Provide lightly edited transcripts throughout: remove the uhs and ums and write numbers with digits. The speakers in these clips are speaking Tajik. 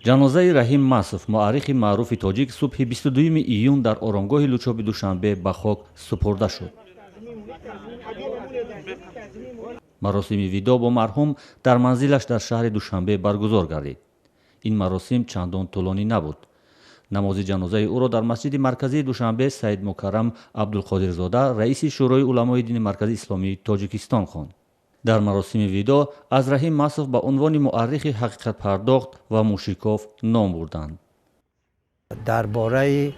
ҷанозаи Раҳим Масов, муаррихи маъруфи тоҷик, субҳи 22 июн дар оромгоҳи Лучоби Душанбе ба хок супурда шуд. маросими видо бо марҳум дар манзилаш дар шаҳри Душанбе баргузор гардид. ин маросим чандон тӯлонӣ набуд. намози ҷанозаи ӯро дар масҷиди марказии Душанбе Саид Мукаррам Абдулқодирзода, раиси шӯрои уламои дини марказии исломии Тоҷикистон хонд. дар маросими видо аз Раҳим Масов ба унвони муаррихи ҳақиқатпардохт ва мушриков ном бурданд. дар бораи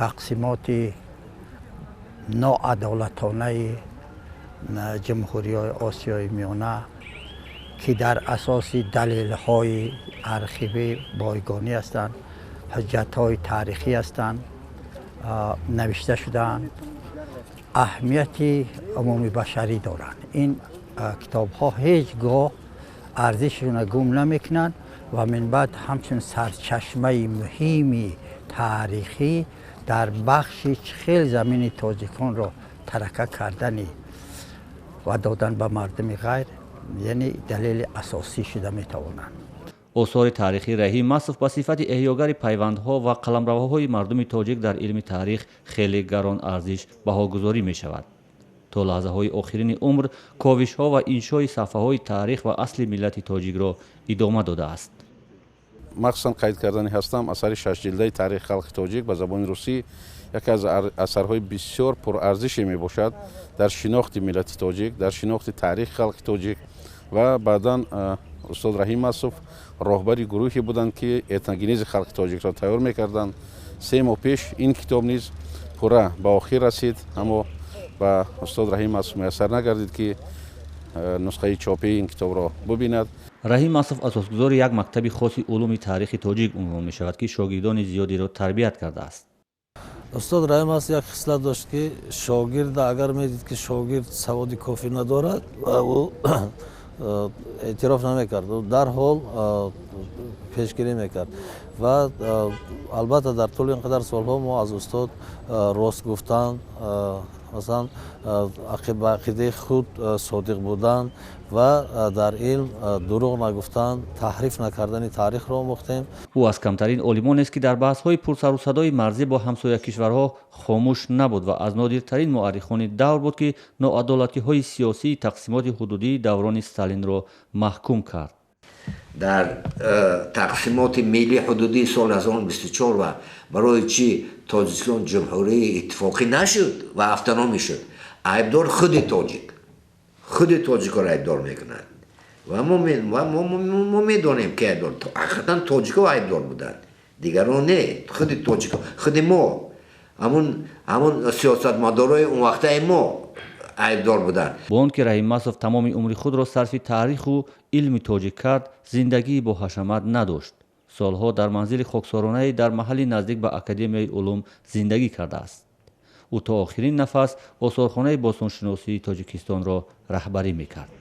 тақсимоти ноадолатонаи ҷумҳуриҳои Осиёи Миёна ки дар асоси далелҳои архивӣ бойгонӣ ҳастанд, ҳуҷҷатҳои тарихӣ ҳастанд, навишта шудаанд, аҳамияти умумибашарӣ доранд. ин китобҳо ҳеҷ гоҳ арзишашона гум намекунанд ва минбаъд ҳамчун сарчашмаи муҳими таърихӣ дар бахши хел замини тоҷиконро тарака кардани ва додан ба мардуми ғайр, яъне далели асосӣ шуда метавонанд. осори таърихи Раҳим Масов ба сифати эҳёгари пайвандҳо ва қаламравҳои мардуми тоҷик дар илми таърих хеле гарон арзиш баҳогузорӣ мешавад. то лаҳзаҳои охирини умр ковишҳо ва иншои сафҳаҳои таърих ва асли миллати тоҷикро идома додааст. махсусан қайд кардани ҳастам асари шашҷилдаи таърихи халқи тоҷик ба забони русӣ яке аз асарҳои бисёр пурарзише мебошад дар шинохти миллати тоҷик, дар шинохти таърихи халқи тоҷик ва баъдан устод Раҳим Масов роҳбари гурӯҳе буданд ки этногенези халқи тоҷикро тайёр мекарданд. 3 моҳ пеш ин китоб низ пурра ба охир расид, аммо ба устод Раҳим Масов муяссар нагардид ки нусхаи чопии ин китобро бубинад. Раҳим Масов асосгузори як мактаби хоси улуми таърихи тоҷик унвон мешавад ки шогирдони зиёдеро тарбият кардааст. устод Раҳим Масов як хислат дошт ки шогирда агар медид ки шогирд саводи кофӣ надорад, ӯ эътироф намекард, дарҳол пешгирӣ мекард. ва албатта дар тӯли ин қадар солҳо мо аз устод рост гуфтан, масалан ба ақидаи худ содиқ будан ва дар илм дурӯғ нагуфтан, таҳриф накардани таърихро омӯхтем. ӯ аз камтарин олимонест ки дар баҳсҳои пурсарусадои марзӣ бо ҳамсоякишварҳо хомӯш набуд ва аз нодиртарин муаррихони давр буд ки ноадолатиҳои сиёсии тақсимоти ҳудудии даврони Сталинро маҳкум кард. дар тақсимоти миллии ҳудудии соли 1924 ва барои чӣ Тоҷикистон ҷумҳурии иттифоқӣ нашуд ва автономӣ шуд, айбдор худи тоҷикоро айбдор мекунад ва мо медонем ки айбдор ҳақиқатан тоҷико айбдор буданд, дигарон не, худи тоҷико, худи мо, ҳамун сиёсатмадорои он вақтаи мо айбдор буданд. бо он ки Раҳим Масов тамоми умри худро сарфи таъриху илми тоҷик кард, зиндагии боҳашамат надошт. солҳо дар манзили хоксоронае дар маҳалли наздик ба Академияи улум зиндагӣ кардааст. ӯ то охирин нафас осорхонаи бостоншиносии Тоҷикистонро раҳбарӣ мекард.